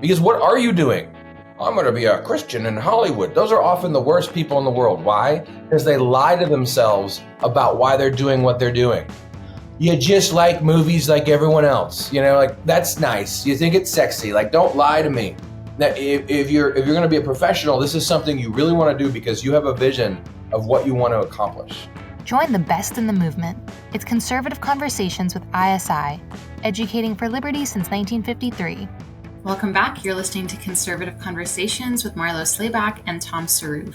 Because what are you doing? I'm going to be a Christian in Hollywood. Those are often the worst people in the world. Why? Because they lie to themselves about why they're doing what they're doing. You just like movies like everyone else. Like, that's nice. You think it's sexy. Like, don't lie to me. Now, if you're going to be a professional, this is something you really want to do because you have a vision of what you want to accomplish. Join the best in the movement. It's Conservative Conversations with ISI, educating for liberty since 1953. Welcome back. You're listening to Conservative Conversations with Marlo Slayback and Tom Saroof.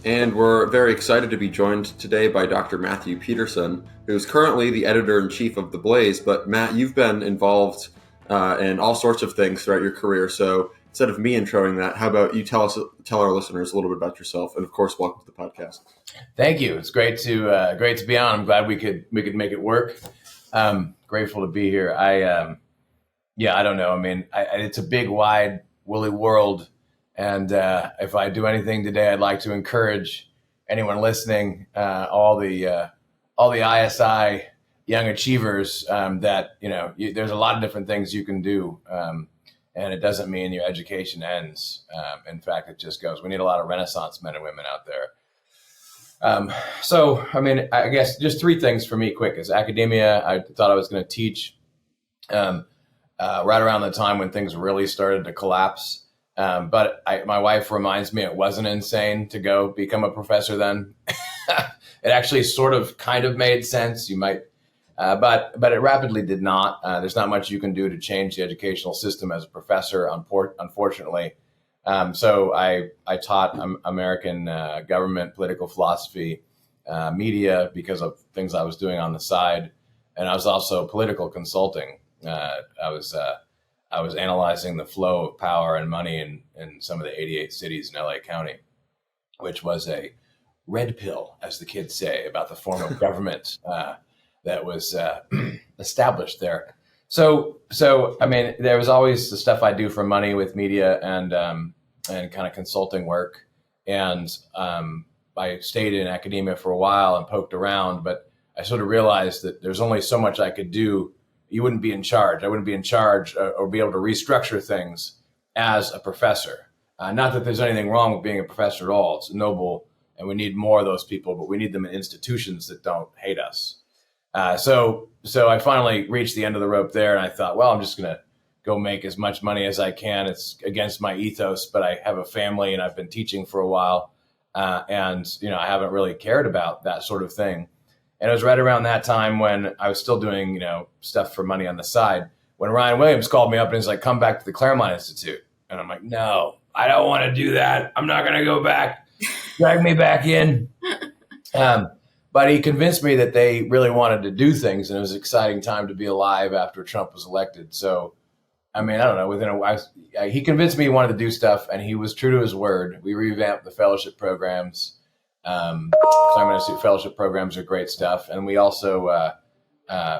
And we're very excited to be joined today by Dr. Matthew Peterson, who's currently the editor-in-chief of The Blaze. But Matt, you've been involved in all sorts of things throughout your career. So instead of me introing that, how about you tell our listeners a little bit about yourself, and of course, welcome to the podcast. Thank you. It's great to be on. I'm glad we could make it work. Grateful to be here. I don't know. I mean, it's a big, wide, woolly world. And if I do anything today, I'd like to encourage anyone listening, all the ISI young achievers, that, there's a lot of different things you can do. And it doesn't mean your education ends. In fact, it just goes. We need a lot of Renaissance men and women out there. I guess just three things for me quick. As academia, I thought I was going to teach right around the time when things really started to collapse. But my wife reminds me it wasn't insane to go become a professor then. It actually sort of kind of made sense. You might, but it rapidly did not. There's not much you can do to change the educational system as a professor, unfortunately. So I taught American government, political philosophy, media because of things I was doing on the side. And I was also political consulting. I was analyzing the flow of power and money in some of the 88 cities in LA County, which was a red pill, as the kids say, about the form of government that was established there. So I mean, there was always the stuff I do for money with media and kind of consulting work. And I stayed in academia for a while and poked around, but I sort of realized that there's only so much I could do. You wouldn't be in charge. I wouldn't be in charge or be able to restructure things as a professor. Not that there's anything wrong with being a professor at all. It's noble, and we need more of those people, but we need them in institutions that don't hate us. So I finally reached the end of the rope there, and I thought, well, I'm just going to go make as much money as I can. It's against my ethos, but I have a family, and I've been teaching for a while, and I haven't really cared about that sort of thing. And it was right around that time when I was still doing, stuff for money on the side, when Ryan Williams called me up and he's like, come back to the Claremont Institute. And I'm like, no, I don't want to do that. I'm not going to go back. Drag me back in. But he convinced me that they really wanted to do things, and it was an exciting time to be alive after Trump was elected. So, I mean, I don't know, he convinced me he wanted to do stuff, and he was true to his word. We revamped the fellowship programs. Claremont Institute fellowship programs are great stuff. And we also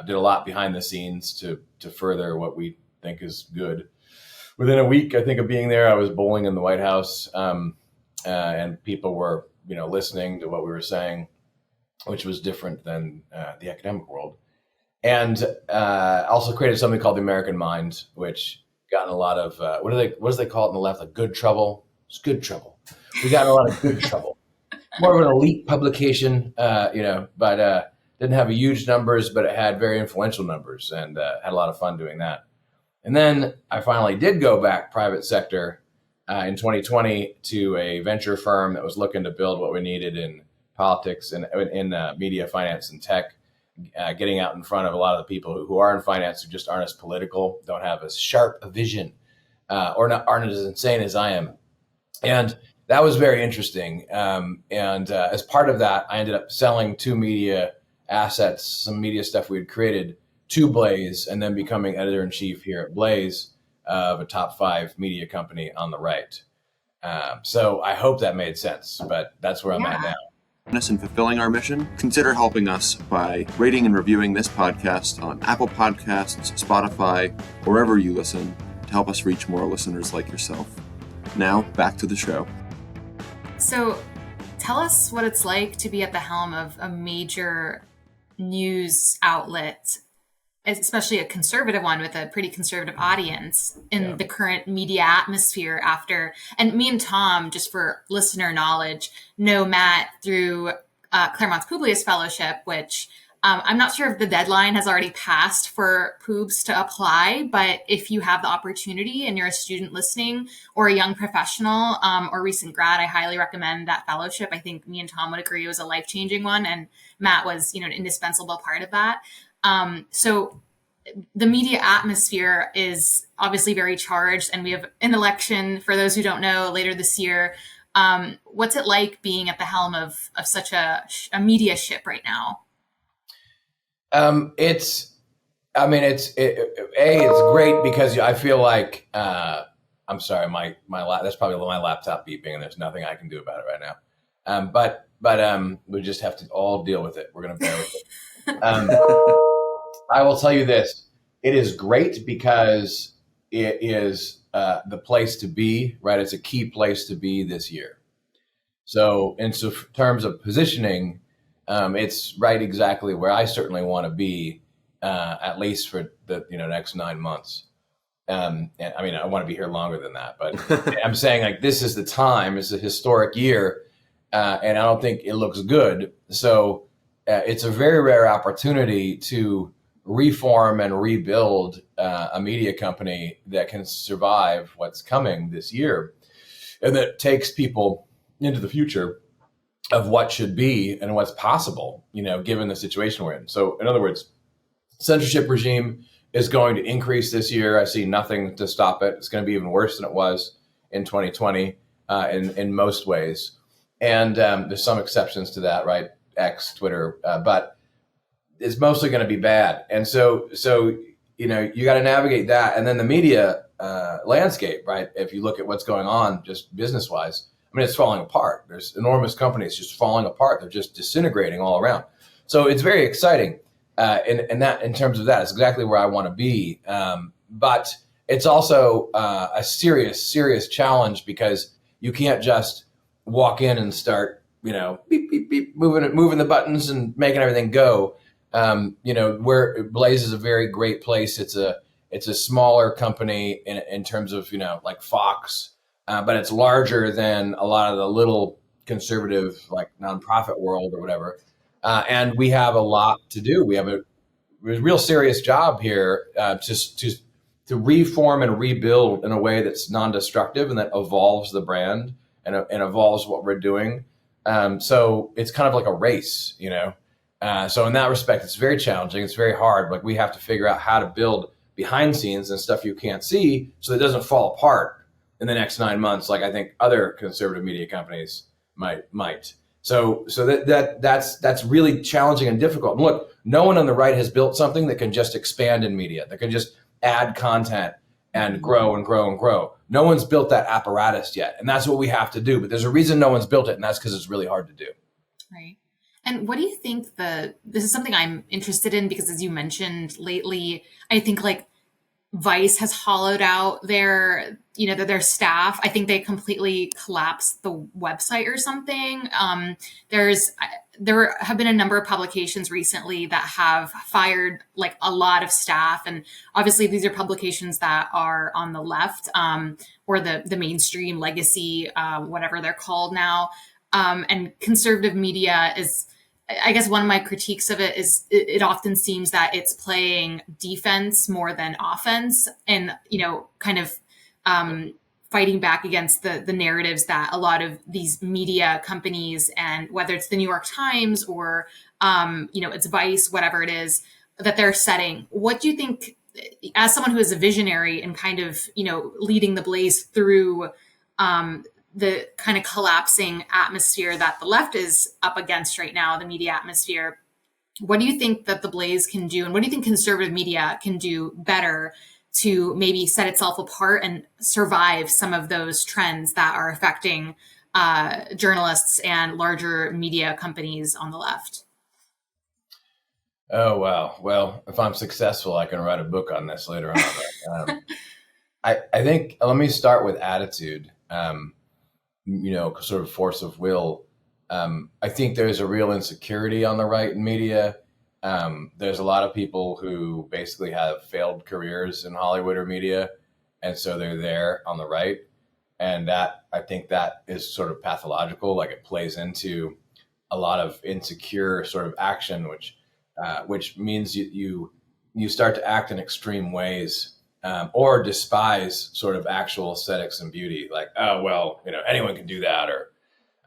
did a lot behind the scenes to further what we think is good. Within a week, I think, of being there, I was bowling in the White House, and people were, listening to what we were saying, which was different than the academic world. And also created something called the American Mind, which got in a lot of, what do they call it on the left? Like good trouble? It's good trouble. We got in a lot of good trouble. More of an elite publication, but didn't have huge numbers, but it had very influential numbers, and had a lot of fun doing that. And then I finally did go back private sector in 2020 to a venture firm that was looking to build what we needed in politics and in media, finance, and tech, getting out in front of a lot of the people who are in finance who just aren't as political, don't have as sharp a vision, or aren't as insane as I am. And that was very interesting. As part of that, I ended up selling 2 media assets, some media stuff we had created, to Blaze, and then becoming editor-in-chief here at Blaze of a top 5 media company on the right. So I hope that made sense, but that's where I'm at now. In fulfilling our mission, consider helping us by rating and reviewing this podcast on Apple Podcasts, Spotify, wherever you listen, to help us reach more listeners like yourself. Now, back to the show. So tell us what it's like to be at the helm of a major news outlet especially a conservative one with a pretty conservative audience in the current media atmosphere after. And me and Tom, just for listener knowledge, know Matt through Claremont's Publius Fellowship, which I'm not sure if the deadline has already passed for Pubes to apply, but if you have the opportunity and you're a student listening or a young professional or recent grad, I highly recommend that fellowship. I think me and Tom would agree it was a life-changing one, and Matt was, an indispensable part of that. So the media atmosphere is obviously very charged, and we have an election, for those who don't know, later this year. What's it like being at the helm of such a media ship right now? It's great because I feel like, I'm sorry, that's probably my laptop beeping, and there's nothing I can do about it right now. But we just have to all deal with it. We're going to bear with it. I will tell you this. It is great because it is the place to be, right? It's a key place to be this year. So in terms of positioning, it's right exactly where I certainly want to be, at least for the next 9 months. And I mean, I want to be here longer than that, but I'm saying, like, this is the time. It's a historic year, and I don't think it looks good. So it's a very rare opportunity to reform and rebuild a media company that can survive what's coming this year, and that takes people into the future of what should be and what's possible, given the situation we're in. So in other words, censorship regime is going to increase this year. I see nothing to stop it. It's going to be even worse than it was in 2020 in most ways. And there's some exceptions to that, right? X, Twitter, but it's mostly going to be bad. And so you got to navigate that. And then the media landscape, right? If you look at what's going on just business-wise, I mean, it's falling apart. There's enormous companies just falling apart. They're just disintegrating all around. So it's very exciting. In terms of that, it's exactly where I want to be. But it's also a serious challenge, because you can't just walk in and start, beep, beep, beep, moving the buttons and making everything go. Where Blaze is a very great place. It's a smaller company in terms of, like Fox, but it's larger than a lot of the little conservative, like, nonprofit world or whatever. And we have a lot to do. We have a real serious job here to reform and rebuild in a way that's non-destructive and that evolves the brand and evolves what we're doing. So it's kind of like a race, So in that respect, it's very challenging. It's very hard. Like, we have to figure out how to build behind scenes and stuff you can't see, so that it doesn't fall apart in the next 9 months, like I think other conservative media companies might. So that's really challenging and difficult. And look, no one on the right has built something that can just expand in media, that can just add content and grow and grow and grow. No one's built that apparatus yet, and that's what we have to do. But there's a reason no one's built it, and that's because it's really hard to do. Right. And what do you think this is something I'm interested in, because as you mentioned lately, I think like Vice has hollowed out their staff. I think they completely collapsed the website or something. There have been a number of publications recently that have fired like a lot of staff. And obviously these are publications that are on the left, or the mainstream legacy, whatever they're called now. And conservative media is, I guess one of my critiques of it is it often seems that it's playing defense more than offense, and, kind of fighting back against the narratives that a lot of these media companies, and whether it's the New York Times or, it's Vice, whatever it is, that they're setting. What do you think, as someone who is a visionary and kind of, leading the Blaze through the kind of collapsing atmosphere that the left is up against right now, the media atmosphere, what do you think that the Blaze can do? And what do you think conservative media can do better to maybe set itself apart and survive some of those trends that are affecting journalists and larger media companies on the left? Oh, wow. Well, if I'm successful, I can write a book on this later on. I think, let me start with attitude. Sort of force of will. I think there's a real insecurity on the right in media. There's a lot of people who basically have failed careers in Hollywood or media, and so they're there on the right. And that, I think that is sort of pathological. Like, it plays into a lot of insecure sort of action, which means you start to act in extreme ways, or despise sort of actual aesthetics and beauty. Like, oh, well, anyone can do that or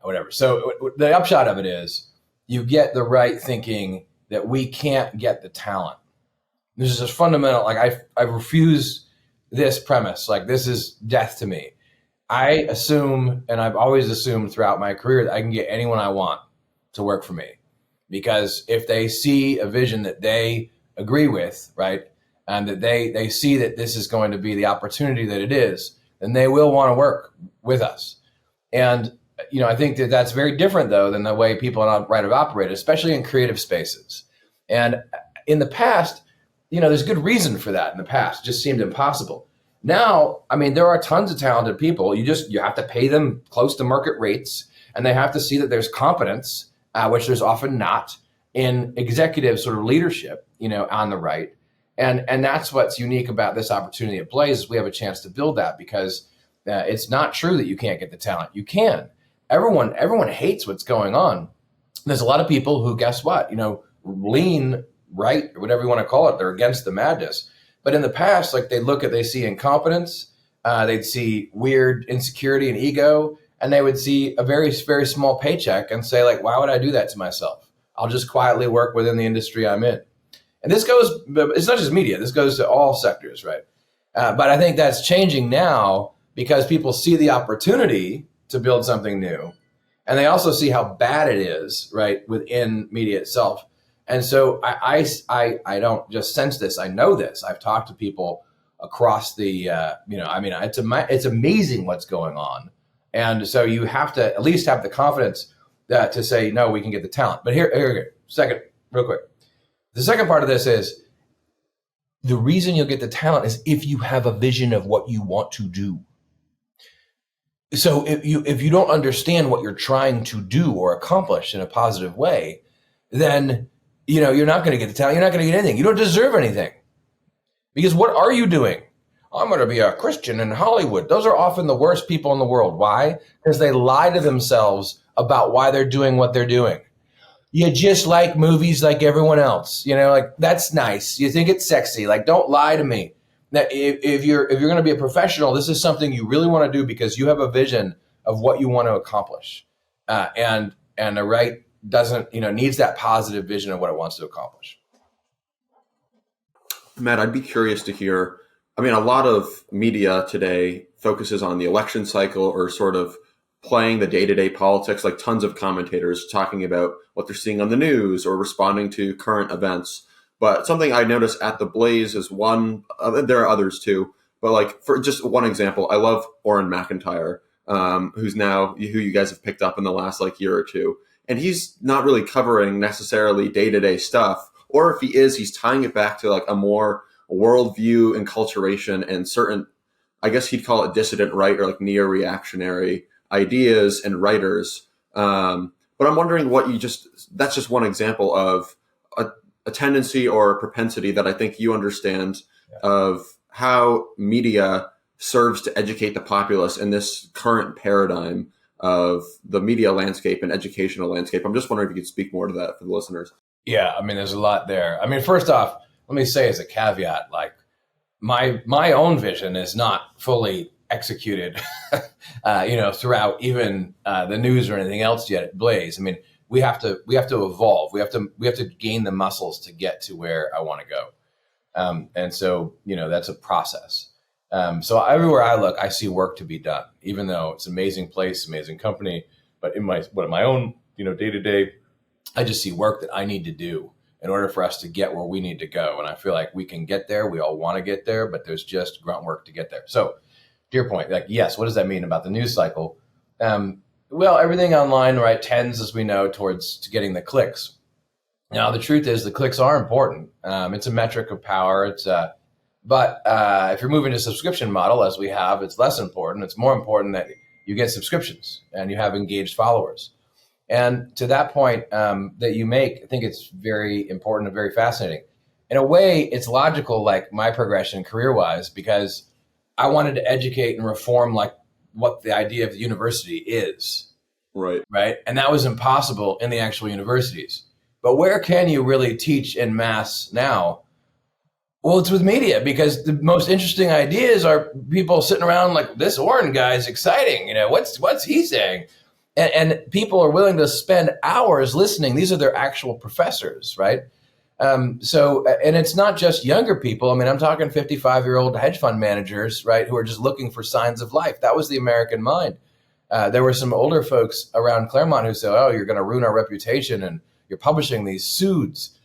whatever. So the upshot of it is you get the right thinking that we can't get the talent. This is a fundamental, like, I refuse this premise. Like, this is death to me. I assume, and I've always assumed throughout my career, that I can get anyone I want to work for me. Because if they see a vision that they agree with, right, and that they see that this is going to be the opportunity that it is, then they will want to work with us. And I think that that's very different, though, than the way people on the right have operated, especially in creative spaces. And in the past, there's good reason for that. In the past, it just seemed impossible. Now, I mean, there are tons of talented people. You have to pay them close to market rates, and they have to see that there's competence, which there's often not in executive sort of leadership, on the right. And that's what's unique about this opportunity at Blaze, is we have a chance to build that, because it's not true that you can't get the talent. You can. Everyone hates what's going on. There's a lot of people who, guess what, lean right, or whatever you want to call it. They're against the madness. But in the past, like, they see incompetence, they'd see weird insecurity and ego, and they would see a very, very small paycheck and say, like, why would I do that to myself? I'll just quietly work within the industry I'm in. And this goes, it's not just media, this goes to all sectors, right? But I think that's changing now, because people see the opportunity to build something new, and they also see how bad it is, right, within media itself. And so I don't just sense this, I know this. I've talked to people across the, it's amazing what's going on. And so you have to at least have the confidence to say, no, we can get the talent. But here, second, real quick. The second part of this is, the reason you'll get the talent is if you have a vision of what you want to do. So if you don't understand what you're trying to do or accomplish in a positive way, then you're not going to get the talent. You're not going to get anything. You don't deserve anything. Because what are you doing? I'm going to be a Christian in Hollywood. Those are often the worst people in the world. Why? Because they lie to themselves about why they're doing what they're doing. You just like movies like everyone else. Like, that's nice. You think it's sexy. Like, don't lie to me. Now, if you're going to be a professional, this is something you really want to do because you have a vision of what you want to accomplish. And the right doesn't, needs that positive vision of what it wants to accomplish. Matt, I'd be curious to hear, a lot of media today focuses on the election cycle, or sort of playing the day-to-day politics, like tons of commentators talking about what they're seeing on the news or responding to current events. But something I noticed at the Blaze is one, there are others too, but like, for just one example, I love Orrin McIntyre, who you guys have picked up in the last year or two. And he's not really covering necessarily day-to-day stuff, or if he is, he's tying it back to a more worldview enculturation and certain, I guess he'd call it dissident right, or neo-reactionary ideas and writers. But I'm wondering that's just one example of a tendency or a propensity that I think you understand of how media serves to educate the populace in this current paradigm of the media landscape and educational landscape. I'm just wondering if you could speak more to that for the listeners. Yeah, there's a lot there. First off, let me say as a caveat, my own vision is not fully executed, throughout even the news or anything else yet at Blaze. We have to evolve. We have to gain the muscles to get to where I want to go. And so, that's a process. So everywhere I look, I see work to be done, even though it's an amazing place, amazing company. But in my own, day to day, I just see work that I need to do in order for us to get where we need to go. And I feel like we can get there. We all want to get there, but there's just grunt work to get there. So to your point, yes, what does that mean about the news cycle? Well, everything online, right, tends, as we know, towards getting the clicks. Now, the truth is the clicks are important. It's a metric of power. But if you're moving to a subscription model, as we have, it's less important. It's more important that you get subscriptions and you have engaged followers. And to that point that you make, I think it's very important and very fascinating. In a way, it's logical, like my progression career-wise, because I wanted to educate and reform like what the idea of the university is. Right. And that was impossible in the actual universities. But where can you really teach in mass now? Well, it's with media, because the most interesting ideas are people sitting around like, this Orrin guy is exciting. What's he saying? And people are willing to spend hours listening. These are their actual professors, right? And it's not just younger people. I mean, I'm talking 55-year-old hedge fund managers, right, who are just looking for signs of life. That was the American mind. There were some older folks around Claremont who said, oh, you're going to ruin our reputation and you're publishing these pseuds.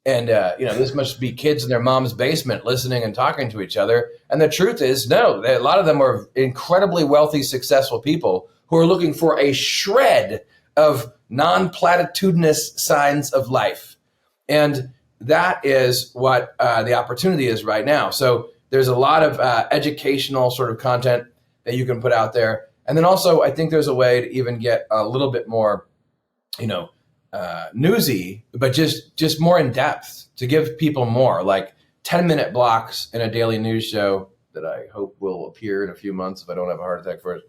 And, this must be kids in their mom's basement listening and talking to each other. And the truth is, no, a lot of them are incredibly wealthy, successful people who are looking for a shred of non-platitudinous signs of life. And that is what the opportunity is right now. So there's a lot of educational sort of content that you can put out there. And then also, I think there's a way to even get a little bit more, newsy, but just more in depth, to give people more, like 10-minute blocks in a daily news show that I hope will appear in a few months if I don't have a heart attack first.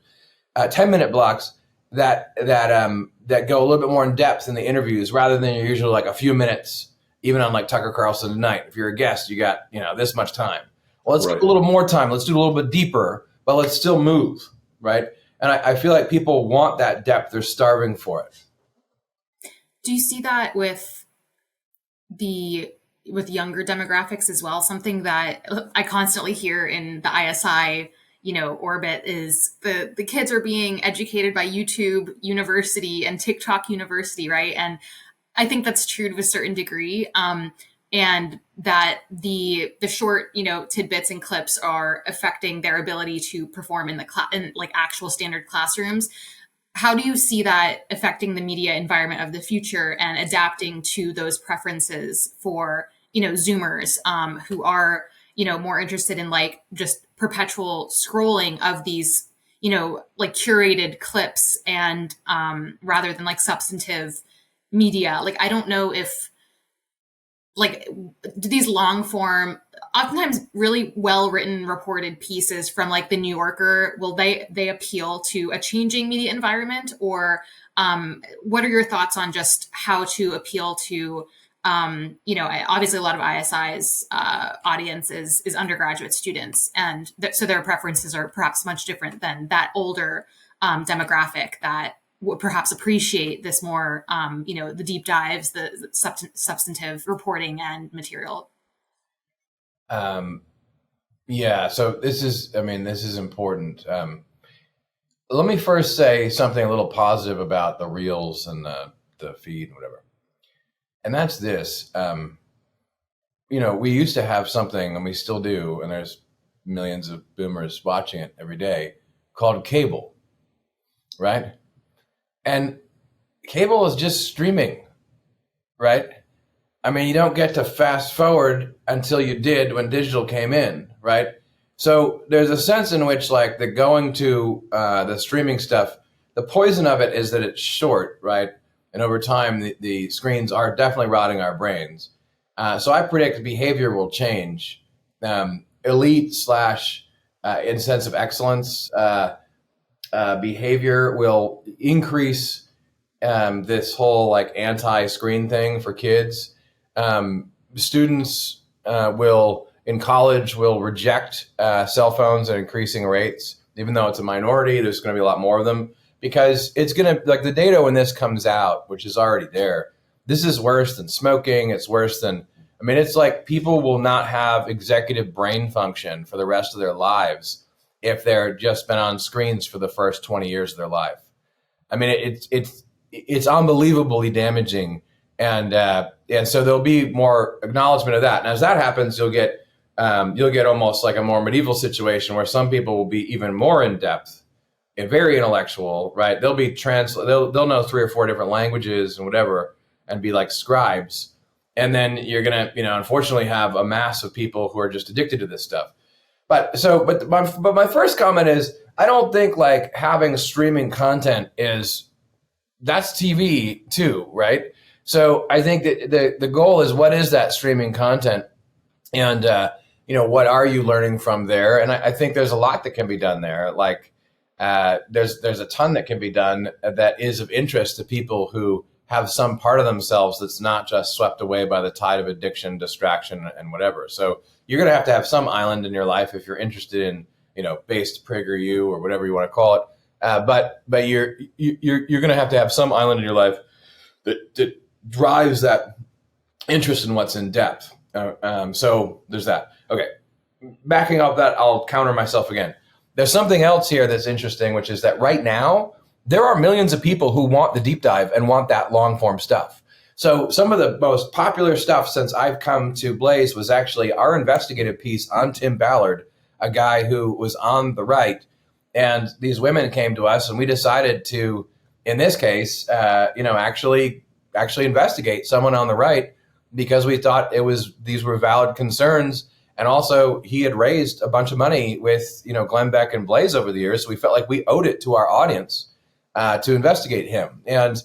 10-minute blocks that go a little bit more in depth in the interviews, rather than your usual like a few minutes, even on like Tucker Carlson Tonight. If you're a guest, you got this much time. Well, let's get a little more time. Let's do it a little bit deeper, but let's still move, right? And I feel like people want that depth. They're starving for it. Do you see that with younger demographics as well? Something that I constantly hear in the ISI, orbit is the kids are being educated by YouTube University and TikTok University, right? And I think that's true to a certain degree. And that the short, tidbits and clips are affecting their ability to perform in in like actual standard classrooms. How do you see that affecting the media environment of the future and adapting to those preferences for, Zoomers who are, more interested in like just perpetual scrolling of these, like curated clips and rather than like substantive media? Like, I don't know if like these long form, oftentimes really well written reported pieces from like the New Yorker, will they appeal to a changing media environment? Or what are your thoughts on just how to appeal to obviously a lot of ISI's audience is undergraduate students, and so their preferences are perhaps much different than that older demographic that would perhaps appreciate this more, the deep dives, the substantive reporting and material. Yeah. So this is important. Let me first say something a little positive about the reels and the feed and whatever. And that's this, we used to have something, and we still do, and there's millions of boomers watching it every day, called cable, right? And cable is just streaming, right? I mean, you don't get to fast forward until you did when digital came in, right? So there's a sense in which like the going to the streaming stuff, the poison of it is that it's short, right? And over time, the screens are definitely rotting our brains. So I predict behavior will change. Elite / in sense of excellence behavior will increase. This whole like anti-screen thing for kids. Students in college will reject cell phones at increasing rates, even though it's a minority. There's going to be a lot more of them, because it's going to, like, the data when this comes out, which is already there, this is worse than smoking. It's worse than, it's like people will not have executive brain function for the rest of their lives if they're just been on screens for the first 20 years of their life. It's unbelievably damaging. And so there'll be more acknowledgement of that. And as that happens, you'll get almost like a more medieval situation where some people will be even more in depth and very intellectual, right? They'll be they'll know 3 or 4 different languages and whatever, and be like scribes. And then you're going to, unfortunately have a mass of people who are just addicted to this stuff. But my first comment is, I don't think like having streaming content is that's TV too, right? So I think that the goal is, what is that streaming content, and what are you learning from there? And I think there's a lot that can be done there. Like there's a ton that can be done that is of interest to people who have some part of themselves that's not just swept away by the tide of addiction, distraction, and whatever. So you're going to have some island in your life if you're interested in, based PragerU or whatever you want to call it. But you're going to have some island in your life that drives that interest in what's in depth. So there's that. Okay, backing up that, I'll counter myself again. There's something else here that's interesting, which is that right now there are millions of people who want the deep dive and want that long form stuff. So some of the most popular stuff since I've come to Blaze was actually our investigative piece on Tim Ballard, a guy who was on the right. And these women came to us, and we decided to, in this case, actually investigate someone on the right, because we thought these were valid concerns. And also he had raised a bunch of money with, Glenn Beck and Blaze over the years. So we felt like we owed it to our audience to investigate him. And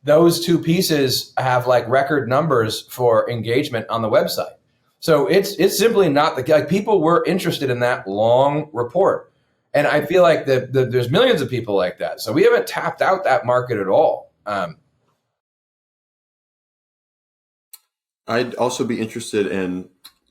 those two pieces have like record numbers for engagement on the website. So it's simply not people were interested in that long report. And I feel like there's millions of people like that. So we haven't tapped out that market at all. I'd also be interested in,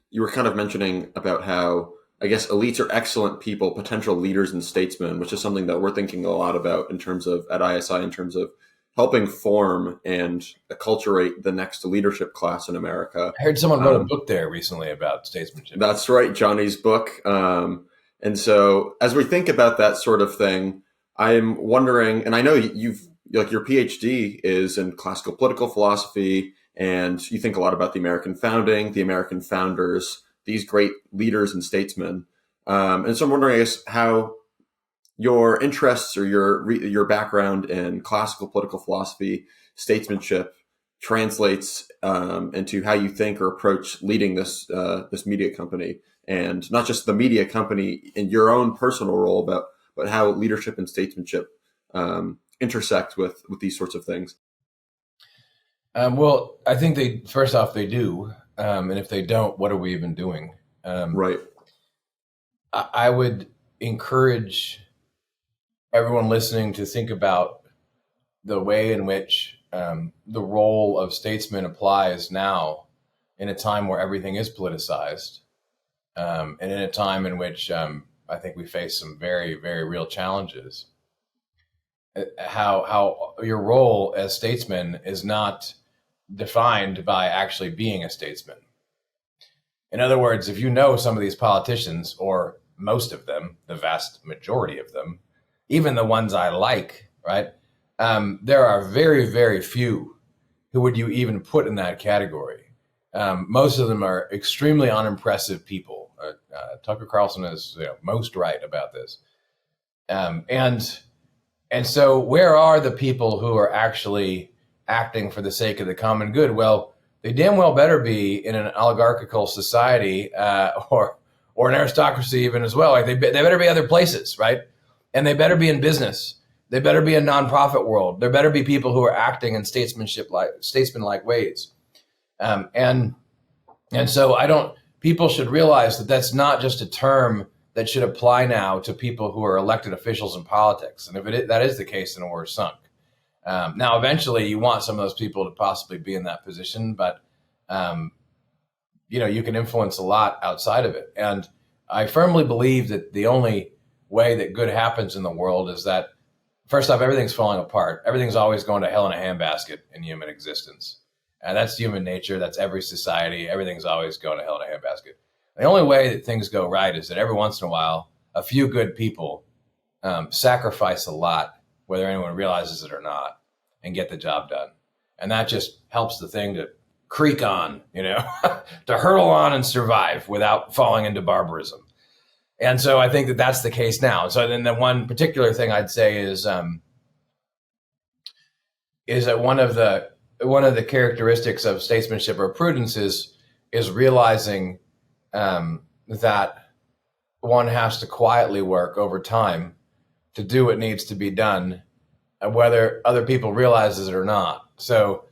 you were kind of mentioning about how, I guess, elites are excellent people, potential leaders and statesmen, which is something that we're thinking a lot about in terms of, at ISI, in terms of helping form and acculturate the next leadership class in America. I heard someone wrote a book there recently about statesmanship. That's right, Johnny's book. And so as we think about that sort of thing, I'm wondering, and I know your PhD is in classical political philosophy, and you think a lot about the American founding, the American founders, these great leaders and statesmen. And so I'm wondering, I guess, how your interests or your background in classical political philosophy, statesmanship, translates into how you think or approach leading this media company, and not just the media company in your own personal role, but how leadership and statesmanship intersect with these sorts of things. Well, I think they do. And if they don't, what are we even doing? Right. I would encourage everyone listening to think about the way in which the role of statesmen applies now, in a time where everything is politicized, and in a time in which I think we face some very, very real challenges. How your role as statesman is not defined by actually being a statesman. In other words, if you know some of these politicians, or most of them, the vast majority of them, even the ones I like, right? There are very, very few who would you even put in that category. Most of them are extremely unimpressive people. Tucker Carlson is most right about this. And so where are the people who are actually acting for the sake of the common good? Well, they damn well better be in an oligarchical society or an aristocracy even as well. Like they better be other places, right? And they better be in business. They better be in nonprofit world. There better be people who are acting in statesman-like ways. And so people should realize that that's not just a term that should apply now to people who are elected officials in politics. And if that is the case, then we're sunk. Now, eventually you want some of those people to possibly be in that position, but you can influence a lot outside of it. And I firmly believe that the only way that good happens in the world is that, first off, everything's falling apart. Everything's always going to hell in a handbasket in human existence. And that's human nature. That's every society. Everything's always going to hell in a handbasket. The only way that things go right is that every once in a while, a few good people sacrifice a lot, whether anyone realizes it or not, and get the job done. And that just helps the thing to creak on, to hurtle on and survive without falling into barbarism. And so I think that that's the case now. So then the one particular thing I'd say is that one of the characteristics of statesmanship or prudence is realizing that one has to quietly work over time to do what needs to be done whether other people realizes it or not. So,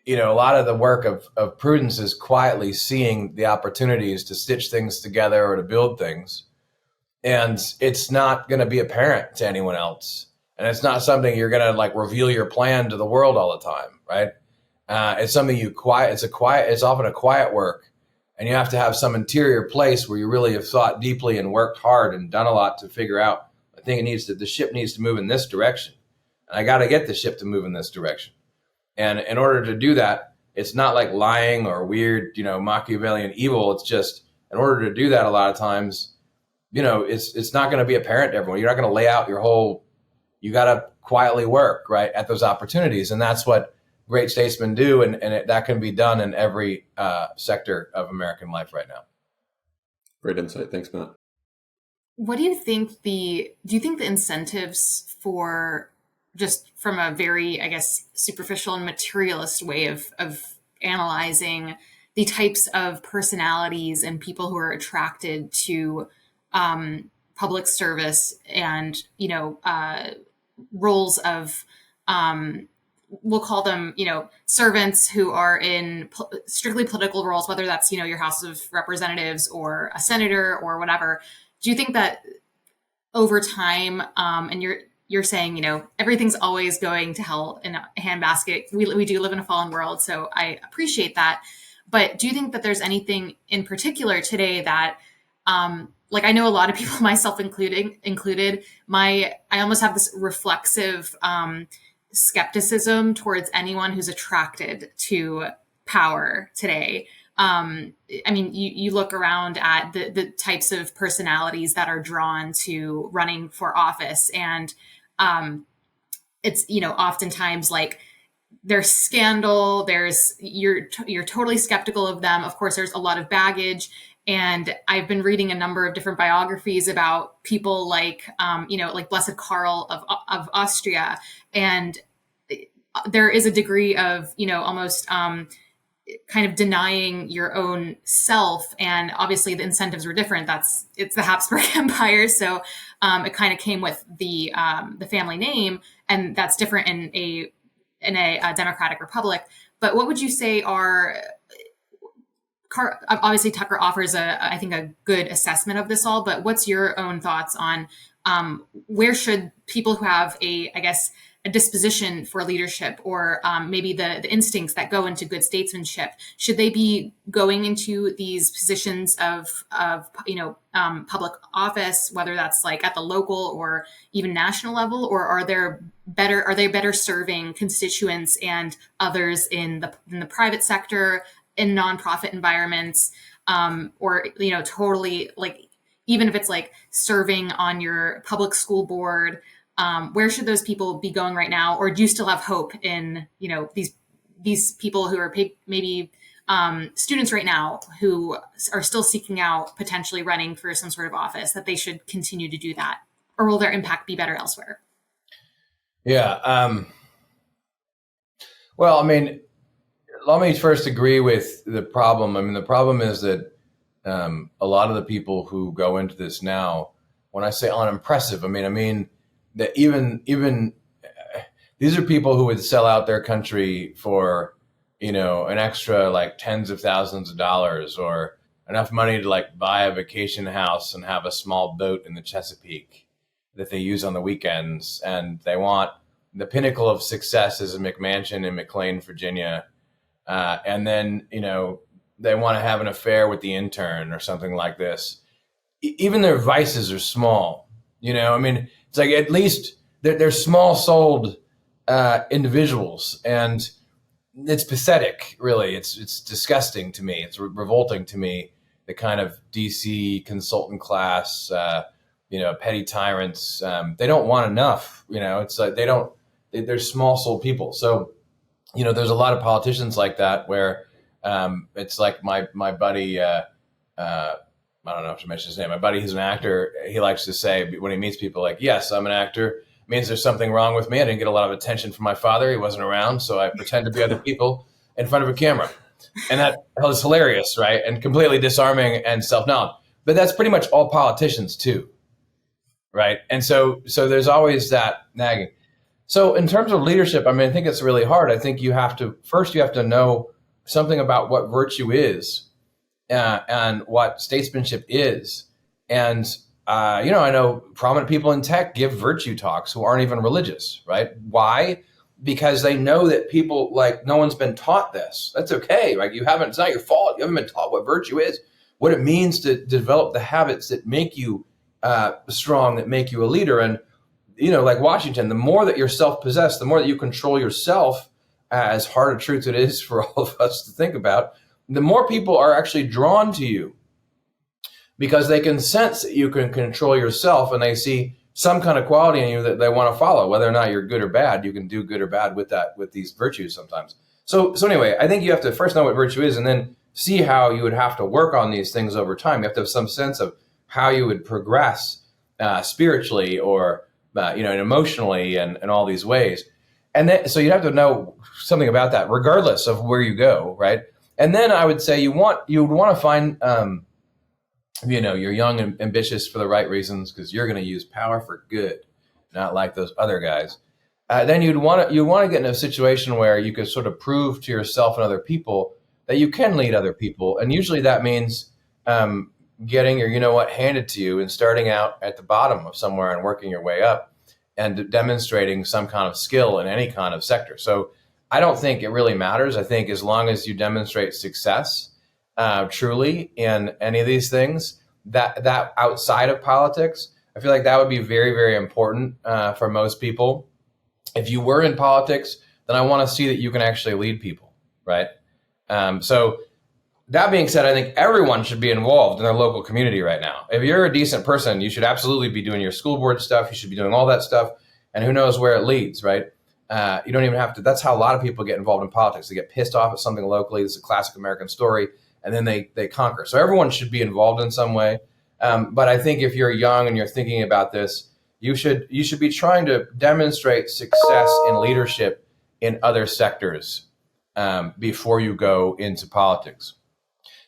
a lot of the work of prudence is quietly seeing the opportunities to stitch things together or to build things. And it's not going to be apparent to anyone else. And it's not something you're going to like reveal your plan to the world all the time, right? It's something it's often a quiet work. And you have to have some interior place where you really have thought deeply and worked hard and done a lot to figure out, I think the ship needs to move in this direction. And I got to get the ship to move in this direction. And in order to do that, it's not like lying or weird, Machiavellian evil. It's just in order to do that, a lot of times, it's not going to be apparent to everyone. You're not going to lay out you got to quietly work right at those opportunities. And that's what great statesmen do. And that can be done in every sector of American life right now. Great insight. Thanks, Matt. What do you think the incentives for, just from a very, I guess, superficial and materialist way of analyzing the types of personalities and people who are attracted to public service and, roles of, we'll call them, servants who are in strictly political roles, whether that's, your House of Representatives or a senator or whatever. Do you think that over time, and you're saying, everything's always going to hell in a handbasket. We do live in a fallen world, so I appreciate that. But do you think that there's anything in particular today that, I know a lot of people, myself included, I almost have this reflexive skepticism towards anyone who's attracted to power today. You look around at the types of personalities that are drawn to running for office, and it's, oftentimes like there's scandal, you're totally skeptical of them. Of course, there's a lot of baggage. And I've been reading a number of different biographies about people like Blessed Karl of Austria. And there is a degree of, almost kind of denying your own self. And obviously the incentives were different. It's the Habsburg Empire. So it kind of came with the family name, and that's different in a democratic republic. But what would you say are, obviously Tucker offers I think a good assessment of this all, but what's your own thoughts on where should people who have a disposition for leadership, or maybe the instincts that go into good statesmanship, should they be going into these positions of public office, whether that's like at the local or even national level, or are they better serving constituents and others in the private sector, in nonprofit environments, or totally, like, even if it's like serving on your public school board? Where should those people be going right now? Or do you still have hope in, these people who are maybe students right now who are still seeking out potentially running for some sort of office, that they should continue to do that? Or will their impact be better elsewhere? Yeah. Well, let me first agree with the problem. The problem is that a lot of the people who go into this now, when I say unimpressive, I mean that even these are people who would sell out their country for, an extra like tens of thousands of dollars, or enough money to like buy a vacation house and have a small boat in the Chesapeake that they use on the weekends. And they want the pinnacle of success is a McMansion in McLean, Virginia. And then, they want to have an affair with the intern or something like this. Even their vices are small, it's like, at least they're small-souled individuals, and it's pathetic, really. It's disgusting to me. It's revolting to me, the kind of DC consultant class, petty tyrants. They don't want enough, it's like they're small-souled people. So, there's a lot of politicians like that where it's like my buddy, I don't know if I mention his name. My buddy, he's an actor. He likes to say when he meets people, like, yes, I'm an actor. It means there's something wrong with me. I didn't get a lot of attention from my father. He wasn't around, so I pretend to be other people in front of a camera. And that was hilarious, right? And completely disarming and self-knowledge. But that's pretty much all politicians too, right? And so there's always that nagging. So in terms of leadership, I mean, I think it's really hard. I think you have to know something about what virtue is, and what statesmanship is. And, I know prominent people in tech give virtue talks who aren't even religious, right? Why? Because they know that people, like, no one's been taught this. That's okay. Like, it's not your fault. You haven't been taught what virtue is, what it means to develop the habits that make you strong, that make you a leader. And, like Washington, the more that you're self-possessed, the more that you control yourself, as hard a truth it is for all of us to think about, the more people are actually drawn to you, because they can sense that you can control yourself, and they see some kind of quality in you that they want to follow. Whether or not you're good or bad, you can do good or bad with these virtues sometimes. So anyway, I think you have to first know what virtue is, and then see how you would have to work on these things over time. You have to have some sense of how you would progress spiritually, or emotionally, and all these ways. And then, so you'd have to know something about that, regardless of where you go, right? And then I would say you would want to find, you're young and ambitious for the right reasons, because you're going to use power for good, not like those other guys. Then you'd want to get in a situation where you could sort of prove to yourself and other people that you can lead other people. And usually that means getting your handed to you, and starting out at the bottom of somewhere and working your way up, and demonstrating some kind of skill in any kind of sector. So I don't think it really matters. I think as long as you demonstrate success truly in any of these things, that outside of politics, I feel like that would be very, very important for most people. If you were in politics, then I want to see that you can actually lead people, right? So that being said, I think everyone should be involved in their local community right now. If you're a decent person, you should absolutely be doing your school board stuff. You should be doing all that stuff. And who knows where it leads, right? You don't even have to. That's how a lot of people get involved in politics. They get pissed off at something locally. This is a classic American story. And then they conquer. So everyone should be involved in some way. But I think if you're young and you're thinking about this, you should be trying to demonstrate success in leadership in other sectors before you go into politics.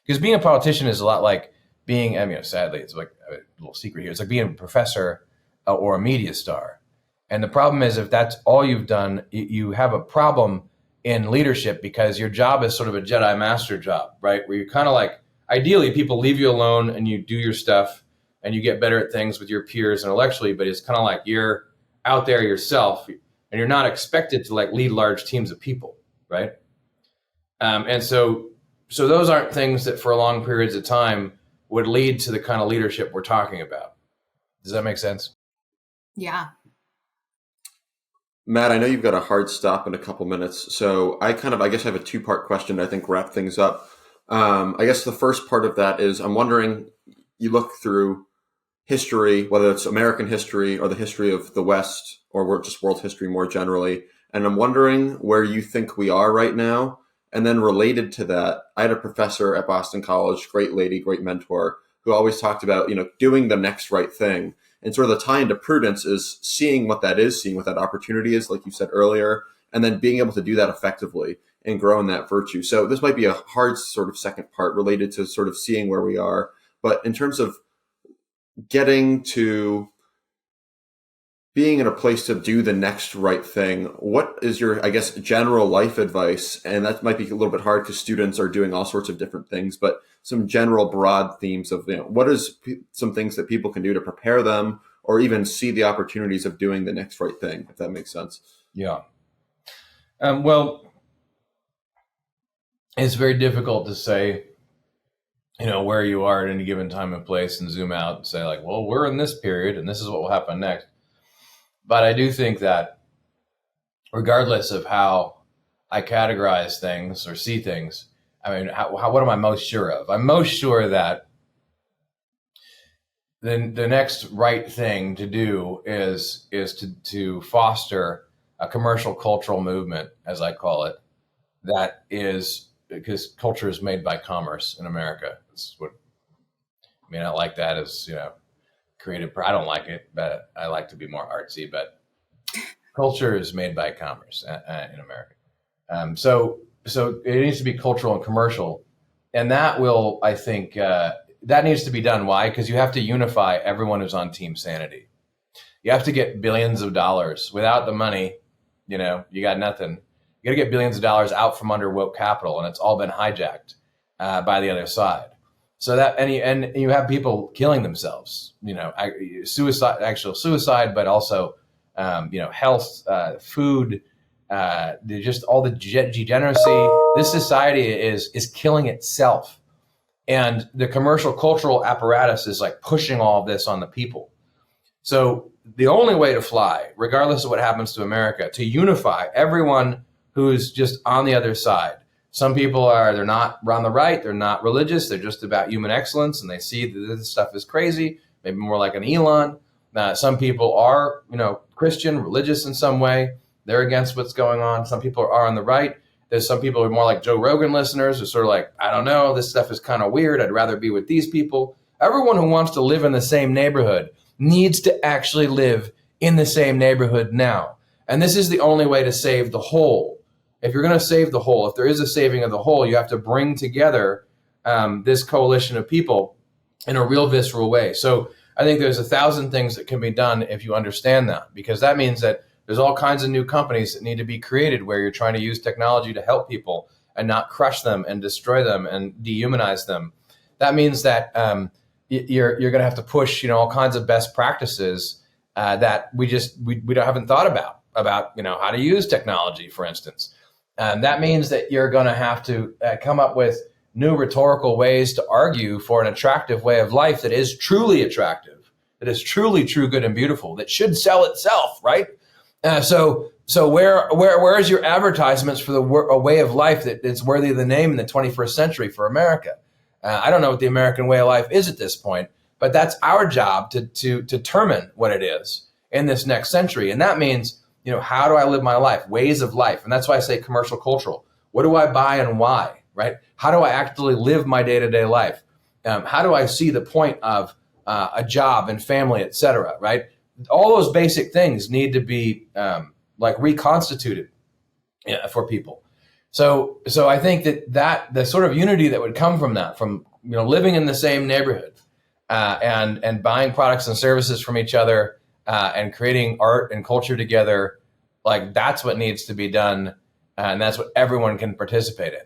Because being a politician is a lot like being, sadly, it's like a little secret here. It's like being a professor or a media star. And the problem is, if that's all you've done, you have a problem in leadership, because your job is sort of a Jedi Master job, right? Where you kind of like, ideally, people leave you alone and you do your stuff and you get better at things with your peers intellectually, but it's kind of like you're out there yourself and you're not expected to like lead large teams of people, right? And so those aren't things that for long periods of time would lead to the kind of leadership we're talking about. Does that make sense? Yeah. Matt, I know you've got a hard stop in a couple minutes, so I guess I have a two-part question to, I think, wrap things up. I guess the first part of that is, I'm wondering, you look through history, whether it's American history or the history of the West, or just world history more generally, and I'm wondering where you think we are right now. And then related to that, I had a professor at Boston College, great lady, great mentor, who always talked about, doing the next right thing. And sort of the tie into prudence is seeing what that is, seeing what that opportunity is, like you said earlier, and then being able to do that effectively and grow in that virtue. So this might be a hard sort of second part related to sort of seeing where we are. But in terms of getting to being in a place to do the next right thing, what is your, I guess, general life advice? And that might be a little bit hard because students are doing all sorts of different things, but some general broad themes of, what is some things that people can do to prepare them or even see the opportunities of doing the next right thing, if that makes sense. Yeah. Well, it's very difficult to say, where you are at any given time and place and zoom out and say like, well, we're in this period and this is what will happen next. But I do think that regardless of how I categorize things or see things, what am I most sure of? I'm most sure that the next right thing to do is to foster a commercial cultural movement, as I call it, that is, because culture is made by commerce in America. That's what I like that as, creative. I don't like it, but I like to be more artsy, but culture is made by commerce in America. So it needs to be cultural and commercial. And that will, I think, that needs to be done. Why? Because you have to unify everyone who's on Team Sanity. You have to get billions of dollars. Without the money, You got nothing. You got to get billions of dollars out from under woke capital, and it's all been hijacked by the other side. So that and you have people killing themselves, actual suicide, but also health, food, just all the degeneracy. This society is killing itself, and the commercial cultural apparatus is like pushing all of this on the people. So the only way to fly, regardless of what happens to America, to unify everyone who's just on the other side. Some people they're not on the right, they're not religious, they're just about human excellence, and they see that this stuff is crazy, maybe more like an Elon. Some people are, Christian, religious in some way. They're against what's going on. Some people are on the right. There's some people who are more like Joe Rogan listeners who are sort of like, I don't know, this stuff is kind of weird. I'd rather be with these people. Everyone who wants to live in the same neighborhood needs to actually live in the same neighborhood now. And this is the only way to save the whole. If you're going to save the whole, if there is a saving of the whole, you have to bring together this coalition of people in a real visceral way. So I think there's 1,000 things that can be done if you understand that, because that means that there's all kinds of new companies that need to be created where you're trying to use technology to help people and not crush them and destroy them and dehumanize them. That means that you're going to have to push, all kinds of best practices that we haven't thought about how to use technology, for instance. That means that you're going to have to come up with new rhetorical ways to argue for an attractive way of life that is truly attractive, that is truly true, good, and beautiful, that should sell itself, right? So where is your advertisements for a way of life that is worthy of the name in the 21st century for America? I don't know what the American way of life is at this point, but that's our job to determine what it is in this next century. And that means, how do I live my life? Ways of life. And that's why I say commercial cultural. What do I buy and why, right? How do I actually live my day-to-day life? How do I see the point of a job and family, et cetera, right? All those basic things need to be reconstituted for people. So I think that the sort of unity that would come from that, from living in the same neighborhood and buying products and services from each other and creating art and culture together, that's what needs to be done, and that's what everyone can participate in.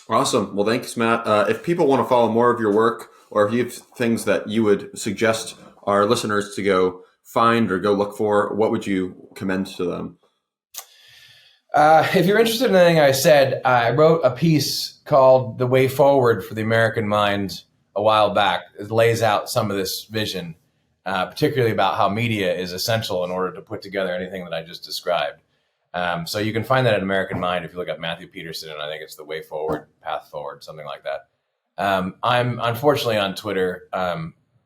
Awesome. Well, thanks, Matt. If people want to follow more of your work, or if you have things that you would suggest our listeners to go find or go look for, what would you commend to them? If you're interested in anything I said, I wrote a piece called The Way Forward for the American Mind a while back. It lays out some of this vision, particularly about how media is essential in order to put together anything that I just described. So you can find that at American Mind if you look up Matthew Peterson, and I think it's The Way Forward, Path Forward, something like that. I'm unfortunately on Twitter.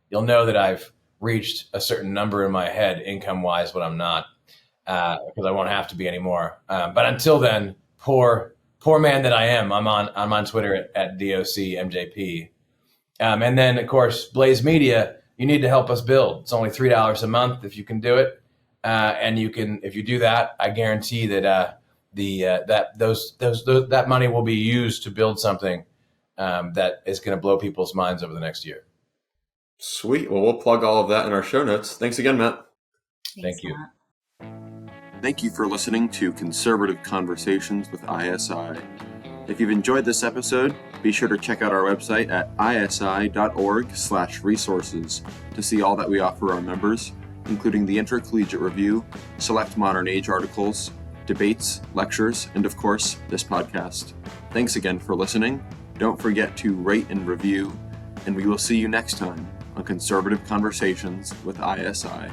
You'll know that I've reached a certain number in my head income-wise, but I'm not, because I won't have to be anymore. But until then, poor man that I am, I'm on Twitter at DOCMJP. And then, of course, Blaze Media, you need to help us build. It's only $3 a month if you can do it. And you can, if you do that, I guarantee that that money will be used to build something that is going to blow people's minds over the next year. Sweet. Well, we'll plug all of that in our show notes. Thanks again, Matt. Thank you. Thank you for listening to Conservative Conversations with ISI. If you've enjoyed this episode, be sure to check out our website at isi.org/resources to see all that we offer our members, including the Intercollegiate Review, select modern age articles, debates, lectures, and of course, this podcast. Thanks again for listening. Don't forget to rate and review, and we will see you next time on Conservative Conversations with ISI.